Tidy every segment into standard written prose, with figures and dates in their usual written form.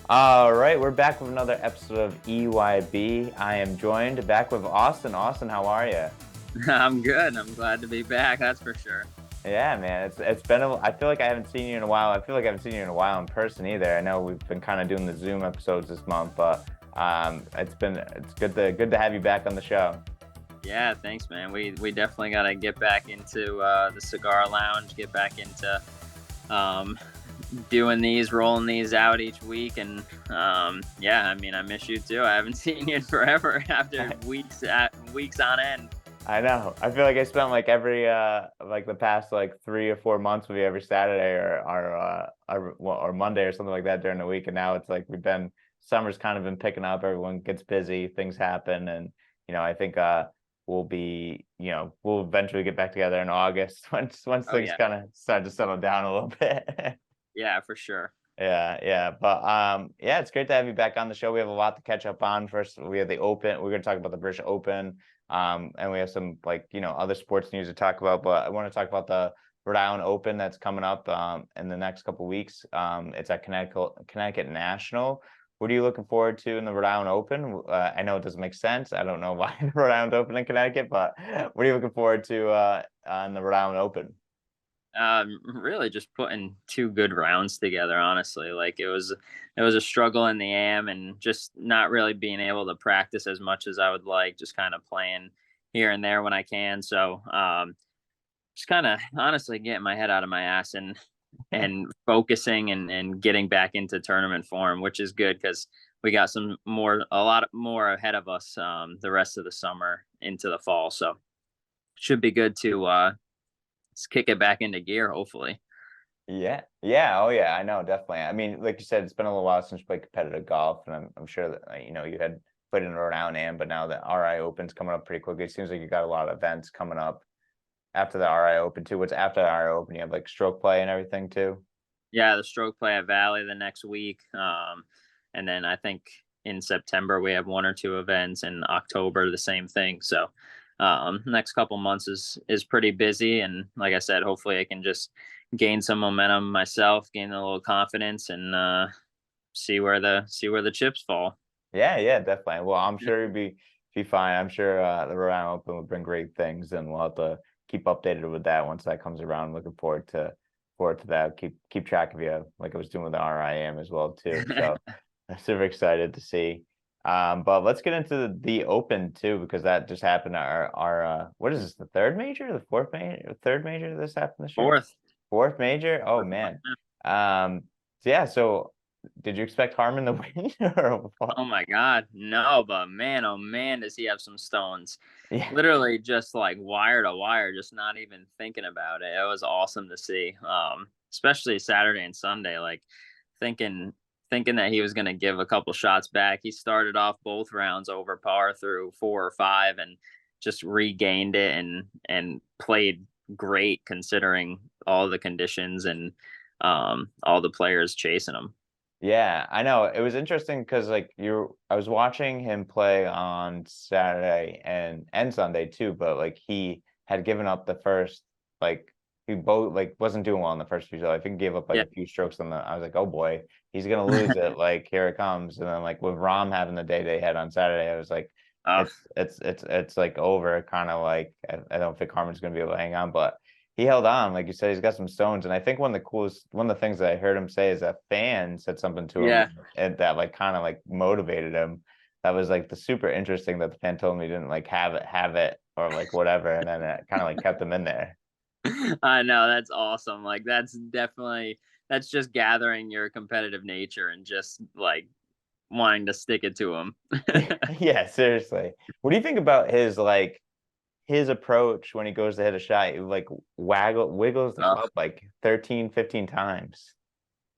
All right, we're back with another episode of EYB. I am joined back with Austin. Austin, how are you? I'm good. I'm glad to be back. That's for sure. Yeah, man, it's been I feel like I haven't seen you in a while. I feel like I haven't seen you in a while in person either. I know we've been kind of doing the Zoom episodes this month, but it's good to have you back on the show. Yeah, thanks, man. We definitely got to get back into the cigar lounge, get back into um, doing these, rolling these out each week, and yeah, I mean, I miss you too. I haven't seen you in forever after weeks on end. I know. I feel like I spent like every like the past like 3 or 4 months with you every Saturday or Monday or something like that during the week, and now it's like summer's kind of been picking up. Everyone gets busy, things happen, and I think we'll eventually get back together in August once Oh things yeah, kind of start to settle down a little bit. yeah, for sure. Yeah. But yeah, it's great to have you back on the show. We have a lot to catch up on. First, we have the Open. We're gonna talk about the British Open. And we have some like, other sports news to talk about, but I want to talk about the Rhode Island Open that's coming up in the next couple weeks. It's at Connecticut National. What are you looking forward to in the Rhode Island Open? I know it doesn't make sense. I don't know why the Rhode Island Open in Connecticut, but what are you looking forward to in the Rhode Island Open? Really just putting two good rounds together, honestly. Like it was a struggle in the AM and just not really being able to practice as much as I would like, just kind of playing here and there when I can. So just kind of honestly getting my head out of my ass and focusing and getting back into tournament form, which is good because we got a lot more ahead of us the rest of the summer into the fall. So should be good to let's kick it back into gear, hopefully. Yeah. Yeah. Oh, yeah. I know. Definitely. I mean, like you said, it's been a little while since you played competitive golf, and I'm sure that you had played in Rhode Island, but now the RI Open's coming up pretty quickly. It seems like you got a lot of events coming up after the RI Open too. What's after the RI Open? You have like stroke play and everything too. Yeah, the stroke play at Valley the next week. And then I think in September we have one or two events, in October the same thing. So next couple months is pretty busy, and like I said, hopefully I can just gain some momentum myself, gain a little confidence, and see where the chips fall. Yeah. Yeah. Definitely. Well, I'm sure you'd be fine. I'm sure the Rhode Island Open will bring great things, and we'll have to keep updated with that once that comes around. Looking forward to that. Keep track of you like I was doing with the RIM as well too. So I'm super excited to see. But let's get into the Open too, because that just happened. Our what is this? The third major, the fourth major, third major this happened this year? Fourth. Fourth major? Oh man. So yeah. So did you expect Harman to win or what? Oh my God, no! But man, oh man, does he have some stones? Yeah. Literally, just like wire to wire, just not even thinking about it. It was awesome to see, especially Saturday and Sunday. Like thinking, thinking that he was going to give a couple shots back. He started off both rounds over par through 4 or 5, and just regained it and played great considering all the conditions and all the players chasing him. Yeah, I know. It was interesting because I was watching him play on Saturday and Sunday too, but like he had given up the first like he both like wasn't doing well in the first few. So I think he gave up like Yeah. a few strokes on the. I was like, oh boy, he's gonna lose it. Like here it comes. And then like with Rom having the day they had on Saturday, I was like, uh, it's like over. Kind of like I don't think Harmon's gonna be able to hang on, but he held on, like you said, he's got some stones. And I think one of the things that I heard him say is that fan said something to him yeah. and that like kind of like motivated him. That was like the super interesting that the fan told me he didn't like have it or like whatever. And then it kind of like kept him in there. I know, that's awesome. Like that's just gathering your competitive nature and just like wanting to stick it to him. Yeah, seriously. What do you think about his approach when he goes to hit a shot? He like wiggles the Oh, club like 13, 15 times.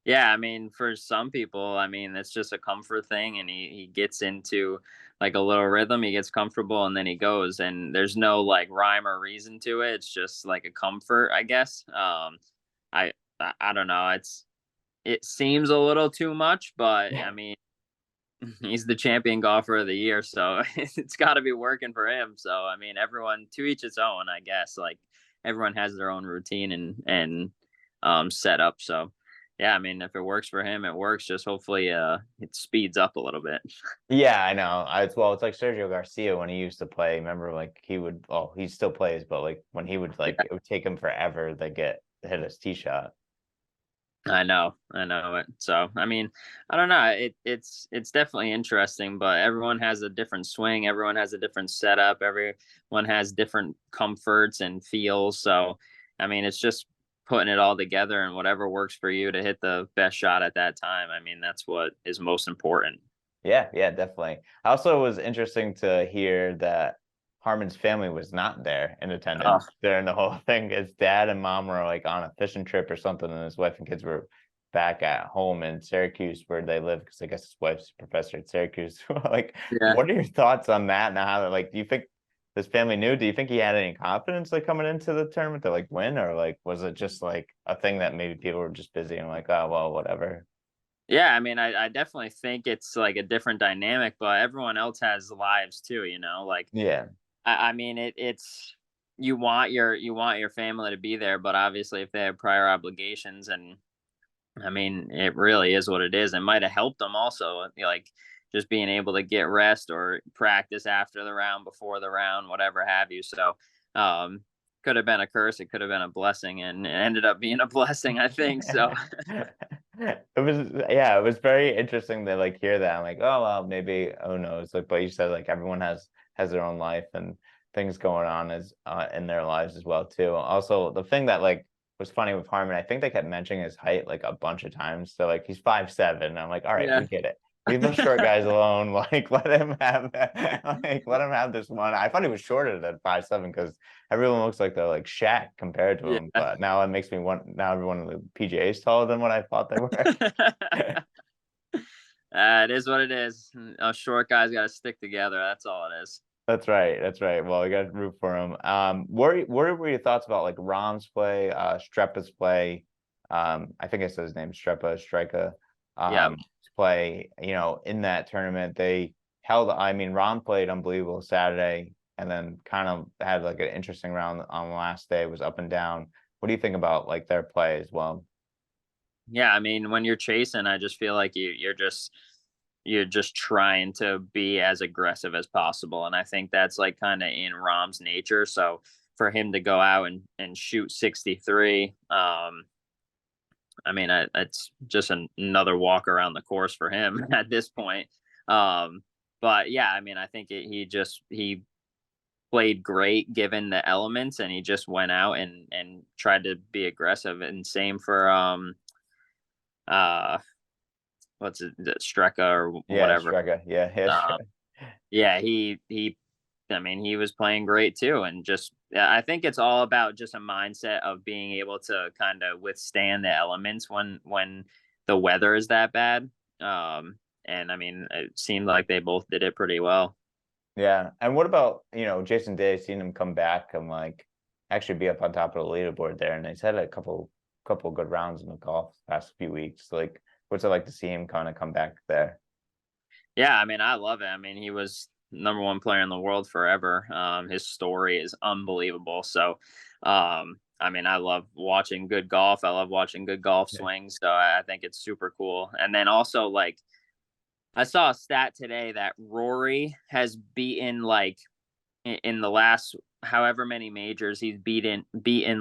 yeah, I mean, for some people, I mean, it's just a comfort thing, and he gets into like a little rhythm. He gets comfortable, and then he goes, and there's no like rhyme or reason to it. It's just like a comfort, I guess. I I don't know. It seems a little too much, but I mean, he's the champion golfer of the year, so it's got to be working for him. So I mean, everyone to each its own, I guess. Like everyone has their own routine and set up. So yeah, I mean, if it works for him, it works. Just hopefully, it speeds up a little bit. Yeah, I know. It's like Sergio Garcia when he used to play. Remember, like he would, oh, he still plays, but like when he would like, Yeah, it would take him forever to get hit his tee shot. I know it. So, I mean, I don't know. It's definitely interesting, but everyone has a different swing. Everyone has a different setup. Everyone has different comforts and feels. So, I mean, it's just putting it all together and whatever works for you to hit the best shot at that time. I mean, that's what is most important. Yeah, yeah, definitely. Also, it was interesting to hear that Harmon's family was not there in Oh, attendance during the whole thing. His dad and mom were like on a fishing trip or something, and his wife and kids were back at home in Syracuse where they live because I guess his wife's a professor at Syracuse. Like, yeah. what are your thoughts on that and how, like, do you think this family knew? Do you think he had any confidence like coming into the tournament to like win, or like was it just like a thing that maybe people were just busy and like, oh well, whatever? Yeah, I mean, I definitely think it's like a different dynamic, but everyone else has lives too, you know. Like, Yeah. I mean, it's you want your family to be there, but obviously, if they have prior obligations, and I mean, it really is what it is. It might have helped them also, like just being able to get rest or practice after the round, before the round, whatever have you. So, um, could have been a curse. It could have been a blessing, and it ended up being a blessing, I think. So, It was, yeah, it was very interesting to like hear that. I'm like, oh well, maybe who knows? Like, but you said like everyone has their own life and things going on as in their lives as well too. Also, the thing that like was funny with Harmon, I think they kept mentioning his height like a bunch of times. So like he's 5'7". I'm like, all right, yeah. we get it. Leave those short guys alone. Like let him have like let him have this one. I thought he was shorter than 5'7" because everyone looks like they're like Shaq compared to him. Yeah. But now it makes me want now everyone in the PGA is taller than what I thought they were. It is what it is. Us short guys got to stick together. That's all it is. That's right. That's right. Well, we got to root for him. What were your thoughts about like Rom's play, Strepa's play? I think I said his name, Strepa, Strika, Yeah. play. You know, in that tournament, they held. I mean, Rom played unbelievable Saturday, and then kind of had like an interesting round on the last day. It was up and down. What do you think about like their play as well? Yeah. I mean, when you're chasing, I just feel like you're just trying to be as aggressive as possible. And I think that's like kind of in Rom's nature. So for him to go out and shoot 63, I mean, it's just another walk around the course for him at this point. Um, but yeah, I mean, I think he played great given the elements, and he just went out and tried to be aggressive. And same for uh what's it, Streka or Yeah, whatever. Strika. Yeah, yeah, Um, yeah, he I mean, he was playing great too, and just yeah, I think it's all about just a mindset of being able to kind of withstand the elements when the weather is that bad. And I mean, it seemed like they both did it pretty well. Yeah. And what about, Jason Day, seeing him come back and like actually be up on top of the leaderboard there. And he's had a couple good rounds in the golf the past few weeks. Like, what's it like to see him kind of come back there? Yeah, I mean, I love it. I mean, he was number one player in the world forever. His story is unbelievable. So, I mean, I love watching good golf. I love watching good golf Yeah. swings. So I think it's super cool. And then also, like, I saw a stat today that Rory has beaten like in the last however many majors he's beaten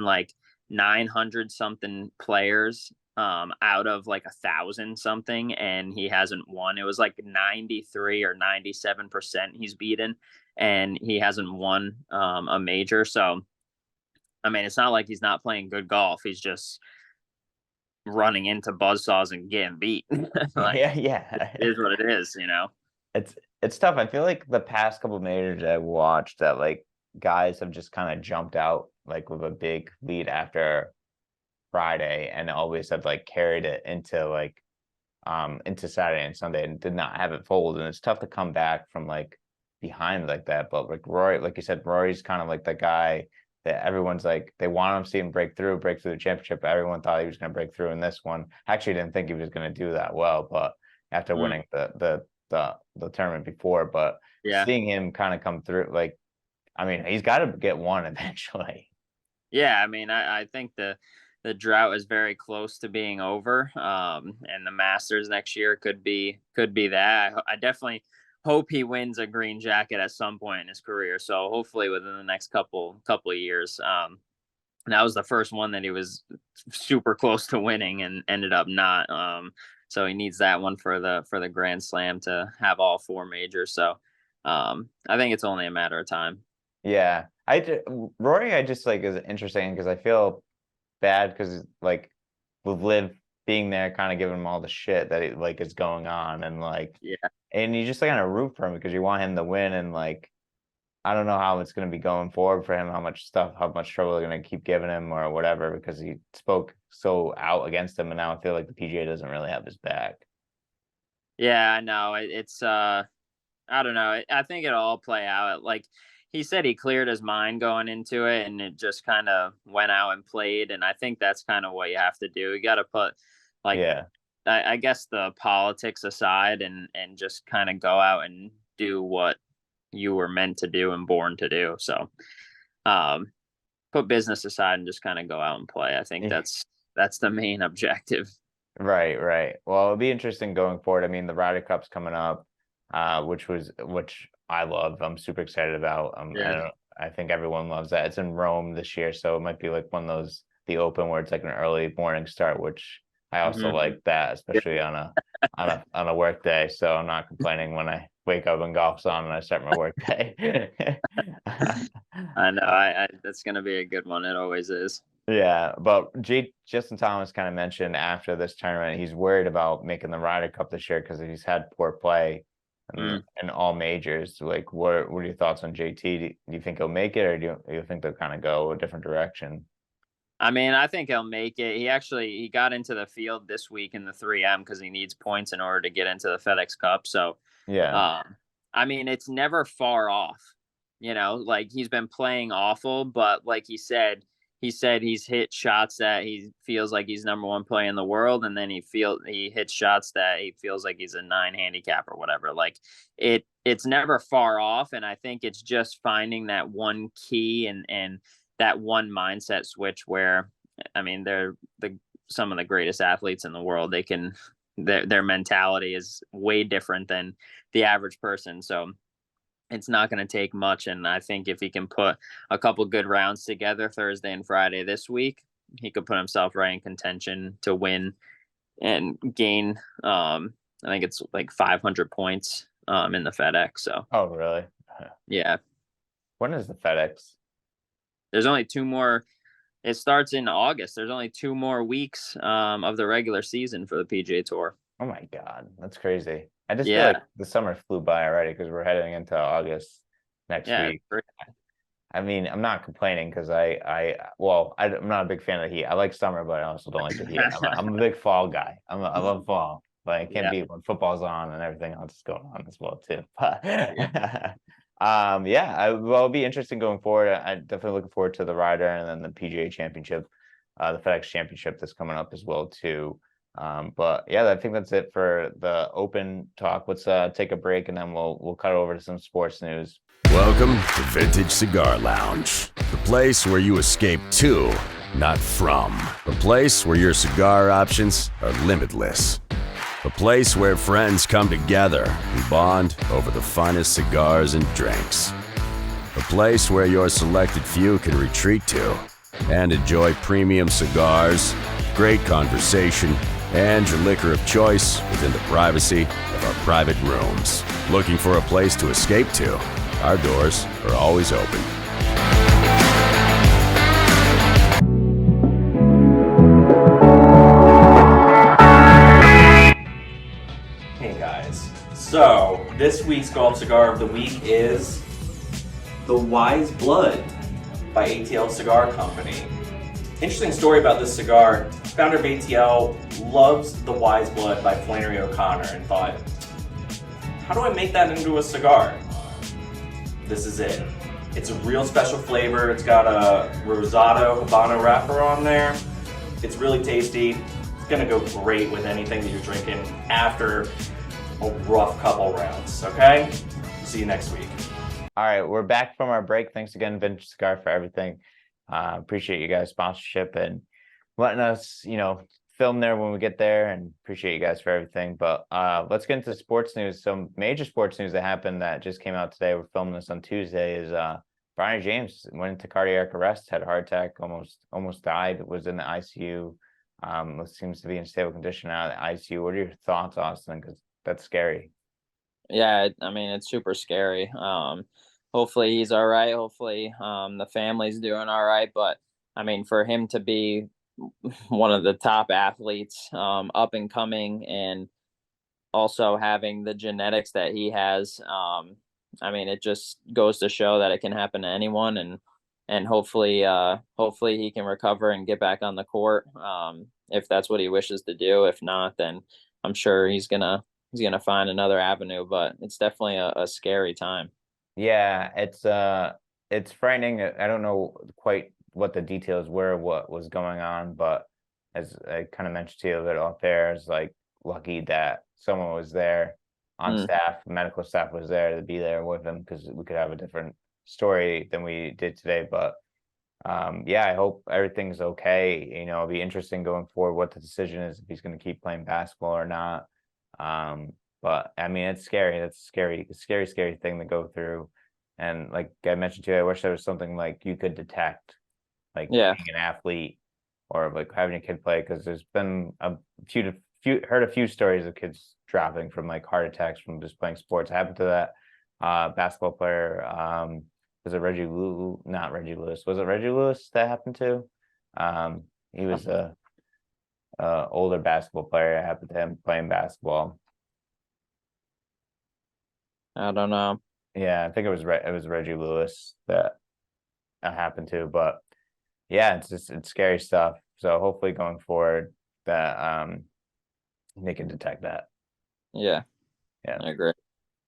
like 900 something players out of like 1,000 something, and he hasn't won. It was like 93 or 97% he's beaten, and he hasn't won a major. So I mean, it's not like he's not playing good golf. He's just running into buzzsaws and getting beat. Like, Yeah, it yeah. is what it is, you know. It's it's tough. I feel like the past couple majors I watched that like guys have just kind of jumped out like with a big lead after Friday and always have like carried it into Saturday and Sunday and did not have it fold. And it's tough to come back from like behind like that. But like Rory, like you said, Rory's kind of like the guy that everyone's like they want him to see him break through the championship. Everyone thought he was going to break through in this one. I actually didn't think he was going to do that well, but after Mm, winning the tournament before, but yeah. seeing him kind of come through, like I mean, he's got to get one eventually. Yeah, I mean, I think the drought is very close to being over. And the Masters next year could be that. I definitely hope he wins a green jacket at some point in his career. So hopefully within the next couple of years. That was the first one that he was super close to winning and ended up not. So he needs that one for the Grand Slam to have all four majors. So I think it's only a matter of time. Yeah, Rory, I just like is interesting because I feel bad because like with Liv being there, kind of giving him all the shit that like is going on, and like Yeah. and you just kind of root for him because you want him to win, and like I don't know how it's going to be going forward for him, how much trouble they're going to keep giving him or whatever, because he spoke so out against him, and now I feel like the PGA doesn't really have his back. Yeah, I know. It's I don't know. I think it'll all play out. Like he said, he cleared his mind going into it, and it just kind of went out and played. And I think that's kind of what you have to do. You got to put, like, Yeah, I guess the politics aside, and just kind of go out and do what you were meant to do and born to do. So, put business aside and just kind of go out and play. I think that's the main objective. right. Well, it'll be interesting going forward. I mean, the Ryder Cup's coming up, which I love. I'm super excited about. Yeah. I think everyone loves that. It's in Rome this year, so it might be like one of those the Open where it's like an early morning start, which I also Mhm. like that, Yeah. especially on a work day. So I'm not complaining when I wake up and golf's on and I start my work day. I know. I that's gonna be a good one. It always is. Yeah, but Justin Thomas kind of mentioned after this tournament, he's worried about making the Ryder Cup this year because he's had poor play Mm. in all majors. Like, what are your thoughts on JT? Do you think he'll make it, or do you think they'll kind of go a different direction? I mean, I think he'll make it. He got into the field this week in the 3M because he needs points in order to get into the FedEx Cup. So, Yeah. I mean, it's never far off. Like he's been playing awful, but like he said he's hit shots that he feels like he's number one player in the world, and then he hits shots that he feels like he's a 9 handicap or whatever. Like it's never far off, and I think it's just finding that one key and that one mindset switch where, I mean, they're some of the greatest athletes in the world. Their mentality is way different than the average person. So it's not going to take much. And I think if he can put a couple good rounds together Thursday and Friday this week, he could put himself right in contention to win and gain. I think it's like 500 points in the FedEx. So, Oh, really? yeah, When is the FedEx? there's only two more. It starts in August. There's only 2 more weeks of the regular season for the PGA Tour. Oh my God, that's crazy. I just feel Yeah, like the summer flew by already because we're heading into August next yeah, week. I mean, I'm not complaining because I'm not a big fan of the heat. I like summer, but I also don't like the heat. I'm a big fall guy. I love fall, but I can't yeah, beat when football's on and everything else is going on as well too. But yeah. it'll be interesting going forward. I definitely looking forward to the Ryder and then the PGA Championship, the FedEx Championship that's coming up as well too. But yeah, I think that's it for the Open talk. Let's take a break and then we'll cut over to some sports news. Welcome to Vintage Cigar Lounge, the place where you escape to, not from. The place where your cigar options are limitless. A place where friends come together and bond over the finest cigars and drinks. A place where your selected few can retreat to and enjoy premium cigars, great conversation, and your liquor of choice within the privacy of our private rooms. Looking for a place to escape to? Our doors are always open. Hey guys, so this week's golf cigar of the week is the Wise Blood by ATL Cigar Company. Interesting story about this cigar. Founder of ATL loves the Wise Blood by Flannery O'Connor and thought, how do I make that into a cigar? This is it. It's a real special flavor. It's got a Rosado Habano wrapper on there. It's really tasty. It's gonna go great with anything that you're drinking after a rough couple rounds, okay? See you next week. All right, we're back from our break. Thanks again, Vintage Cigar, for everything. Appreciate you guys' sponsorship. And letting us, film there when we get there, and appreciate you guys for everything. But let's get into sports news. Some major sports news that happened that just came out today. We're filming this on Tuesday. Is Bronny James went into cardiac arrest, had a heart attack, almost died, was in the ICU. Seems to be in stable condition out of the ICU. What are your thoughts, Austin? Because that's scary. Yeah, I mean, it's super scary. Hopefully he's all right. Hopefully the family's doing all right. But I mean, for him to be one of the top athletes, up and coming, and also having the genetics that he has, I mean, it just goes to show that it can happen to anyone, and hopefully he can recover and get back on the court, if that's what he wishes to do. If not, then I'm sure he's gonna find another avenue. But it's definitely a scary time. Yeah, it's frightening. I don't know quite what the details were, what was going on, but as I kind of mentioned to you a bit off air, it's like lucky that someone was there on staff, medical staff was there to be there with him, because we could have a different story than we did today. But yeah, I hope everything's okay. It'll be interesting going forward what the decision is, if he's going to keep playing basketball or not. But I mean, it's scary. That's a scary thing to go through. And like I mentioned to you, I wish there was something like you could detect, like being an athlete or like having a kid play, because there's been heard a few stories of kids dropping from like heart attacks from just playing sports. It happened to that basketball player. Was it Reggie Lewis? Not Reggie Lewis. Was it Reggie Lewis that happened to? He was a older basketball player. It happened to him playing basketball. I don't know. Yeah, I think it was Reggie Lewis that happened to. But yeah, it's scary stuff. So hopefully going forward that they can detect that. Yeah, I agree.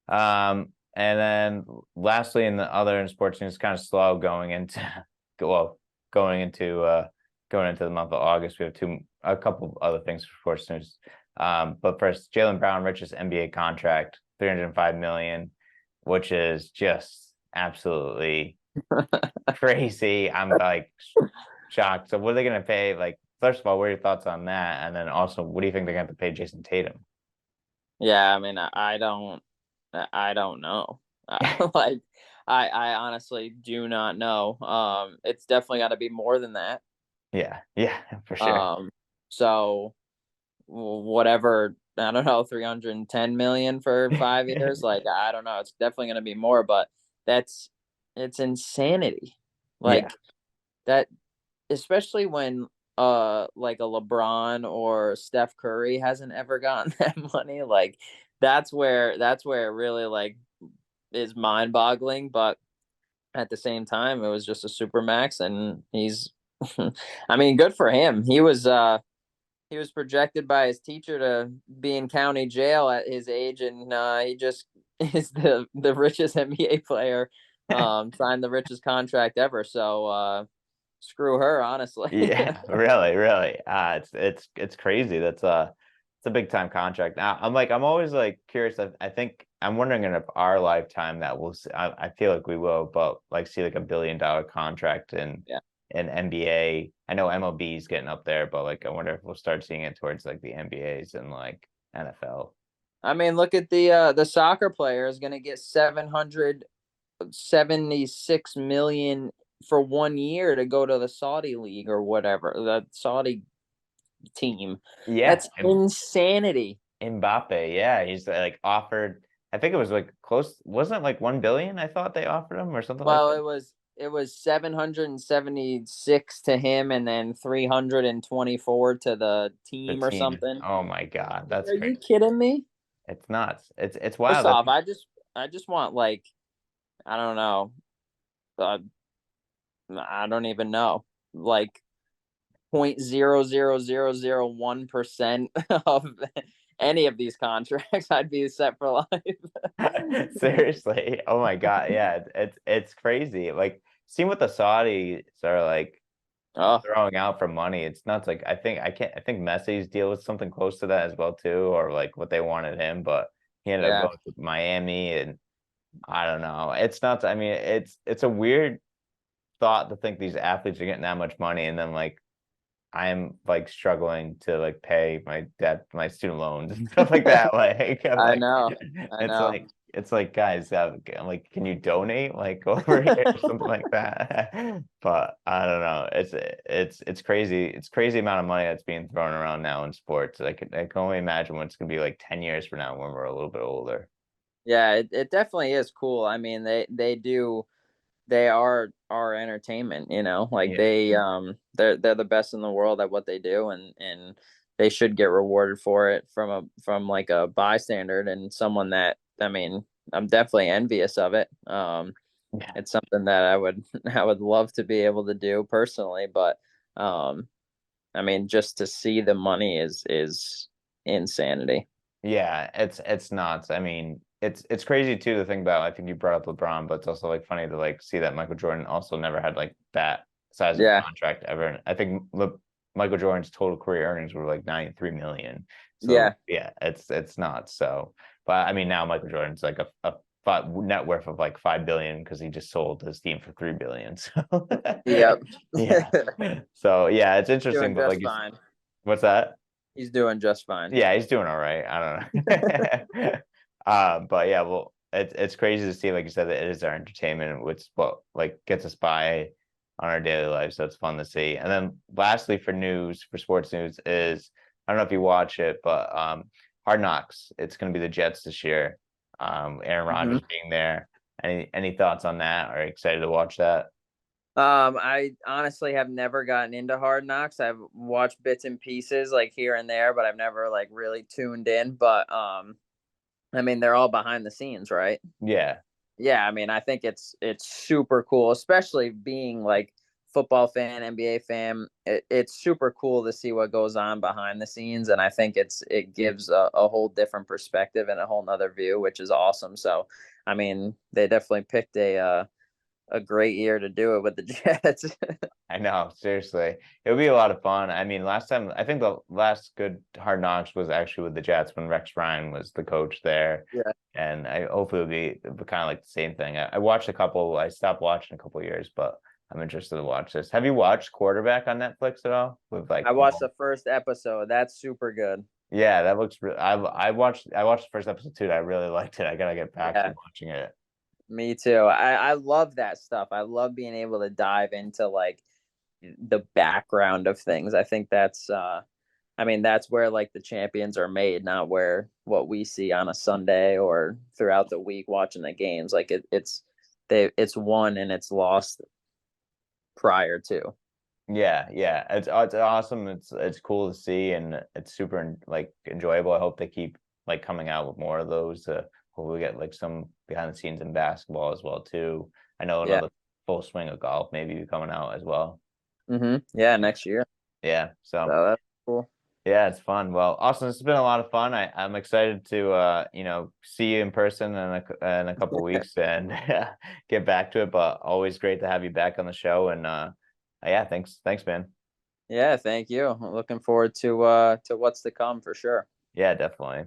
And then lastly, in sports news, kind of slow going into going into the month of August. We have a couple of other things for sports news. But first, Jaylen Brown Richest NBA contract, $305 million, which is just absolutely crazy. I'm like shocked. So what are they going to pay? Like, first of all, what are your thoughts on that? And then also, what do you think they're going to have to pay Jason Tatum? Yeah, I mean, I don't know. Like, I honestly do not know. It's definitely got to be more than that. Yeah, for sure. So whatever, I don't know, 310 million for 5 years. Like, I don't know. It's definitely going to be more, but it's insanity. Like that, especially when like a LeBron or Steph Curry hasn't ever gotten that money. Like that's where it really like is mind boggling. But at the same time, it was just a super max, and he's I mean, good for him. He was projected by his teacher to be in county jail at his age, and he just is the richest NBA player, signed the richest contract ever. So screw her, honestly. Yeah, really. It's crazy. It's a big time contract. Now I'm always like curious. I think I'm wondering if our lifetime that we'll see, I feel like we will, but like see like $1 billion contract in NBA. I know MLB is getting up there, but like I wonder if we'll start seeing it towards like the NBAs and like NFL. I mean, look at the soccer player is going to get 776 million for 1 year to go to the Saudi league or whatever, the Saudi team. Yeah, that's insanity. Mbappe, yeah, he's like offered. I think it was like close. Wasn't it like 1 billion? I thought they offered him or something. Well, like that. It was 776 to him, and then 324 to the team or something. Oh my God, that's crazy. You kidding me? It's nuts. It's wild. First off, I just want, like, I don't know. I don't even know. Like 0.00001% of any of these contracts, I'd be set for life. Seriously. Oh my God. Yeah, it's crazy. Like, seeing what the Saudis are like throwing out for money. It's nuts. Like, I think Messi's deal was something close to that as well too, or like what they wanted him, but he ended up going to Miami, and I don't know. It's nuts. I mean, it's a weird thought to think these athletes are getting that much money, and then like I'm like struggling to like pay my debt, my student loans and stuff like that. Like, I'm I like, know. I it's know. like, it's like, guys, I'm like, can you donate like over here or something like that? But I don't know. It's crazy. It's crazy amount of money that's being thrown around now in sports. I can only imagine what it's gonna be like 10 years from now when we're a little bit older. Yeah, it definitely is cool. I mean, they are our entertainment, like Yeah. they're the best in the world at what they do, and they should get rewarded for it from like a bystander and someone that, I mean, I'm definitely envious of it. Yeah. It's something that I would love to be able to do personally, but um I mean, just to see the money is insanity. Yeah, it's nuts. I mean, it's crazy too to think about. I think you brought up LeBron, but it's also like funny to like see that Michael Jordan also never had like that size of Yeah, contract ever. And I think Michael Jordan's total career earnings were like 93 million. So yeah, yeah, it's nuts. So, but I mean, now Michael Jordan's like net worth of like 5 billion because he just sold his team for 3 billion. So yep. yeah, so yeah, it's interesting. Doing But just like fine. what's that? He's doing just fine. Yeah, he's doing all right. I don't know. But yeah, well, it's crazy to see, like you said, that it is our entertainment, which what like gets us by on our daily life. So it's fun to see. And then lastly, for sports news is I don't know if you watch it, but Hard Knocks. It's going to be the Jets this year. Aaron Mhm. Rodgers being there. Any thoughts on that? Are you excited to watch that? I honestly have never gotten into Hard Knocks. I've watched bits and pieces like here and there, but I've never like really tuned in. But I mean, they're all behind the scenes, right? Yeah, Yeah, I mean, I think it's super cool, especially being like football fan, NBA fan. It's super cool to see what goes on behind the scenes, and I think it gives a whole different perspective and a whole nother view, which is awesome. So, I mean, they definitely picked a great year to do it with the Jets. I know, seriously. It would be a lot of fun. I mean, last time, I think the last good Hard Knocks was actually with the Jets when Rex Ryan was the coach there. Yeah. And I hopefully it'll be kind of like the same thing. I watched a couple, I stopped watching a couple years, but I'm interested to watch this. Have you watched Quarterback on Netflix at all? With like, I watched the first episode. That's super good. yeah, that looks real. I watched the first episode too. And I really liked it. I gotta get back to Yeah, watching it. me too. I love that stuff. I love being able to dive into like the background of things. I think that's I mean, that's where like the champions are made, not where what we see on a Sunday or throughout the week watching the games. Like it's won and it's lost prior to. Yeah, yeah, it's awesome. It's cool to see, and it's super like enjoyable. I hope they keep like coming out with more of those. Hopefully, get like some behind the scenes in basketball as well too. I know Yeah. another full swing of golf maybe be coming out as well. Yeah, next year. Yeah, so So that's cool. yeah, it's fun. Well, Austin, it's been a lot of fun. I'm excited to see you in person in a couple weeks and get back to it. But always great to have you back on the show. And yeah, thanks, man. Yeah, thank you. I'm looking forward to what's to come for sure. Yeah, definitely.